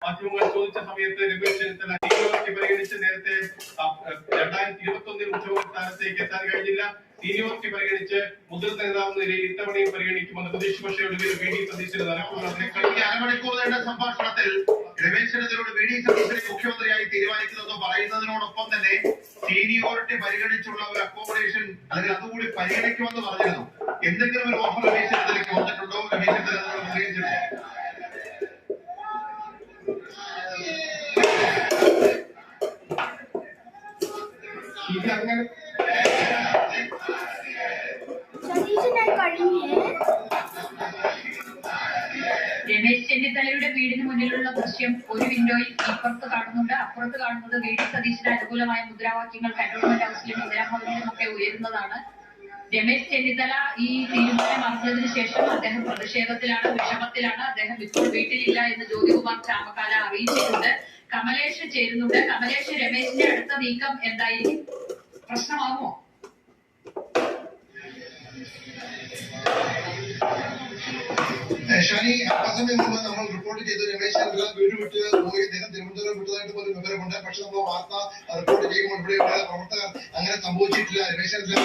മാധ്യമങ്ങൾ ചോദിച്ച സമയത്ത് രമേശ് ചെന്നിത്തല സീനിയോറിറ്റി പരിഗണിച്ച് നേരത്തെ 2021 മുഖ്യമന്ത്രി സ്ഥാനത്തേക്ക് എത്താൻ കഴിഞ്ഞില്ല. സീനിയോറിറ്റി പരിഗണിച്ച് മുതിർന്ന നേതാവെന്ന നിലയിൽ ഇത്തവണയും പരിഗണിക്കുമെന്ന് പ്രതീക്ഷ. പക്ഷേ ഒടുവിൽ വി.ഡി. സതീശന് കഴിഞ്ഞ അരമണിക്കൂർ നീണ്ട സംഭാഷണത്തിൽ രമേശ് ചെന്നിത്തലയോട് വി.ഡി. സതീശനെ മുഖ്യമന്ത്രിയായി തീരുമാനിക്കുന്നതെന്ന് പറയുന്നതിനോടൊപ്പം തന്നെ സീനിയോറിറ്റി പരിഗണിച്ചുള്ള ഒരു അക്കോമഡേഷൻ അല്ലെങ്കിൽ അതുകൂടി പരിഗണിക്കുമെന്ന് പറഞ്ഞിരുന്നു. എന്തെങ്കിലും ഒരു ഓഫർ രമേശ് ചെന്നിത്തലയ്ക്ക് വന്നിട്ടുണ്ടോ? രമേശ് ചെന്നിത്തല പ്രതികരിച്ചിട്ടുണ്ടോ? രമേശ് ചെന്നിത്തലയുടെ വീടിന് മുന്നിലുള്ള ദൃശ്യം ഒരു വിൻഡോയിൽ ഇപ്പുറത്ത് കാണുന്നുണ്ട്, അപ്പുറത്ത് കാണുന്നത് വി.ഡി. സതീശന് അനുകൂലമായ മുദ്രാവാക്യങ്ങൾ കന്റോൺമെന്റ് ഹൗസിലും ഇന്ദിരാഭവനിലും ഒക്കെ ഉയരുന്നതാണ്. രമേശ് ചെന്നിത്തല ഈ തീരുമാനം അറിഞ്ഞതിന് ശേഷം അദ്ദേഹം പ്രതിഷേധത്തിലാണ്, വിഷമത്തിലാണ്. അദ്ദേഹം ഇപ്പോൾ വീട്ടിലില്ല എന്ന് ജ്യോതികുമാർ ചാമക്കാല അറിയിച്ചിട്ടുണ്ട്. കമലേഷ് ചേരുന്നുണ്ട്. കമലേഷ്, രമേശിന്റെ അടുത്ത നീക്കം എന്തായിരിക്കും? പ്രശ്നമാകുമോ? ഷാനി, അല്പസമയം മുമ്പ് നമ്മൾ റിപ്പോർട്ട് ചെയ്തു രമേശ് ചെന്നിത്തല വീട് വിട്ട് പോയി അദ്ദേഹം തിരുവനന്തപുരം വിട്ടതായിട്ട് പോലും വിവരമുണ്ട്. പക്ഷെ നമ്മൾ വാർത്ത റിപ്പോർട്ട് ചെയ്യുമ്പോൾ ഇവിടെയുള്ള പ്രവർത്തകർ അങ്ങനെ സംഭവിച്ചിട്ടില്ല, രമേശ് ചെന്നിത്തല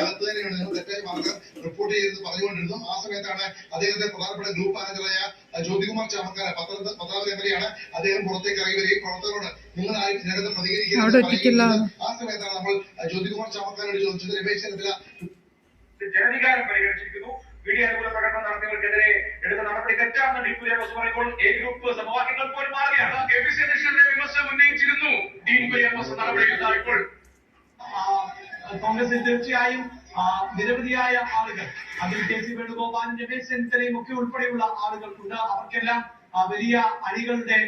അകത്ത് തന്നെയാണ് നിങ്ങൾ തെറ്റായ മാർഗം റിപ്പോർട്ട് ചെയ്തെന്ന് പറഞ്ഞുകൊണ്ടിരുന്നു. ആ സമയത്താണ് അദ്ദേഹത്തെ പ്രധാനപ്പെട്ട ഗ്രൂപ്പ് മാനേജറായ ജ്യോതികുമാർ ചാമക്കാല പത്രാവതി എംഎൽഎയാണ് അദ്ദേഹം പുറത്തേക്ക് ഇറങ്ങി വരികയും പ്രവർത്തകരോട് നിങ്ങൾ ഇതിനകത്ത് പ്രതികരിക്കുന്നത്. ആ സമയത്താണ് നമ്മൾ ജ്യോതികുമാർ ചാമക്കാലോട് ചോദിച്ചത് രമേശ് ചെന്നിത്തല ജനവികാരം പരിഗണിച്ചിരിക്കുന്നു, വീഡിയോ അനുകൂല പ്രകടനം നടത്തിയവർക്കെതിരെ എടുത്ത നടപടി തെറ്റാണെന്ന് ഡിപു ജോസ് പറയുമ്പോൾ എ ഗ്രൂപ്പ് സമവാക്യങ്ങൾ പോലും മാറുകയാണ്. കെ.പി.സി. അധ്യക്ഷന്റെ വിമർശനം ഉന്നയിച്ചിരുന്നു ഡിപു നടപടി ഉണ്ടായപ്പോൾ. കോൺഗ്രസിൽ തീർച്ചയായും നിരവധിയായ ആളുകൾ, അതിൽ കെ.സി. വേണുഗോപാലും രമേശ് ചെന്നിത്തലയും ഒക്കെ ഉൾപ്പെടെയുള്ള ആളുകൾക്കുണ്ട്. അവർക്കെല്ലാം വലിയ അണികളുടെ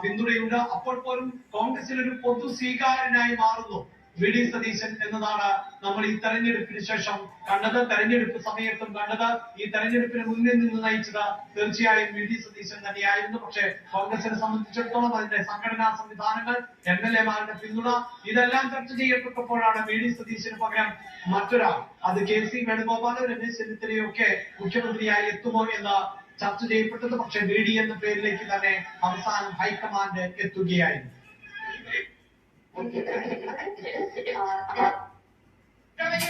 പിന്തുണയുണ്ട്. അപ്പോൾ പോലും കോൺഗ്രസിൽ ഒരു പൊതു സ്വീകാര്യനായി മാറുന്നു വി.ഡി. സതീശൻ എന്നതാണ് നമ്മൾ ഈ തെരഞ്ഞെടുപ്പിന് ശേഷം കണ്ടത്, തെരഞ്ഞെടുപ്പ് സമയത്തും കണ്ടത്. ഈ തെരഞ്ഞെടുപ്പിന് മുന്നിൽ നിന്ന് നയിച്ചത് തീർച്ചയായും വി.ഡി. സതീശൻ തന്നെയായിരുന്നു. പക്ഷേ കോൺഗ്രസിനെ സംബന്ധിച്ചിടത്തോളം അതിന്റെ സംഘടനാ സംവിധാനങ്ങൾ, എംഎൽഎമാരുടെ പിന്തുണ, ഇതെല്ലാം ചർച്ച ചെയ്യപ്പെട്ടപ്പോഴാണ് വി.ഡി. സതീശന് പകരം മറ്റൊരാൾ, അത് കെ.സി. വേണുഗോപാലോ രമേശ് ചെന്നിത്തലയോ ഒക്കെ മുഖ്യമന്ത്രിയായി എത്തുമോ എന്ന് ചർച്ച ചെയ്യപ്പെട്ടത്. പക്ഷേ വി.ഡി. എന്ന പേരിലേക്ക് തന്നെ അവസാനം ഹൈക്കമാൻഡ് എത്തുകയായിരുന്നു.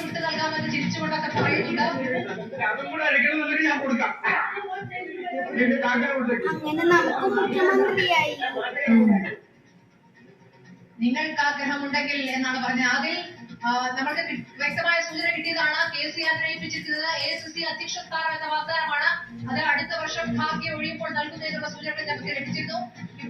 വിട്ടു നൽകാമെന്ന് ചിരിച്ചുകൊണ്ടൊക്കെ പറയുന്നുണ്ട്. അതും കൂടെ അടിക്കണമെന്നുണ്ടെങ്കിൽ ഞാൻ കൊടുക്കാം. അങ്ങനെ നമുക്ക് മുഖ്യമന്ത്രിയായി നിങ്ങൾക്ക് ആഗ്രഹമുണ്ടെങ്കിൽ എന്നാണ് പറഞ്ഞത്. അതിൽ നമ്മൾക്ക് വ്യക്തമായ സൂചന കിട്ടിയതാണ്. കെ.സി. ആഗ്രഹിപ്പിച്ചിരിക്കുന്നത് AICC അധ്യക്ഷ സ്ഥാനം എന്ന വാഗ്ദാനമാണ്. അത് അടുത്ത വർഷം ഭാഗ്യ ഒഴിയുമ്പോൾ നൽകുന്നതിനുള്ള സൂചനകൾ ഞങ്ങൾക്ക് ലഭിച്ചിരുന്നു.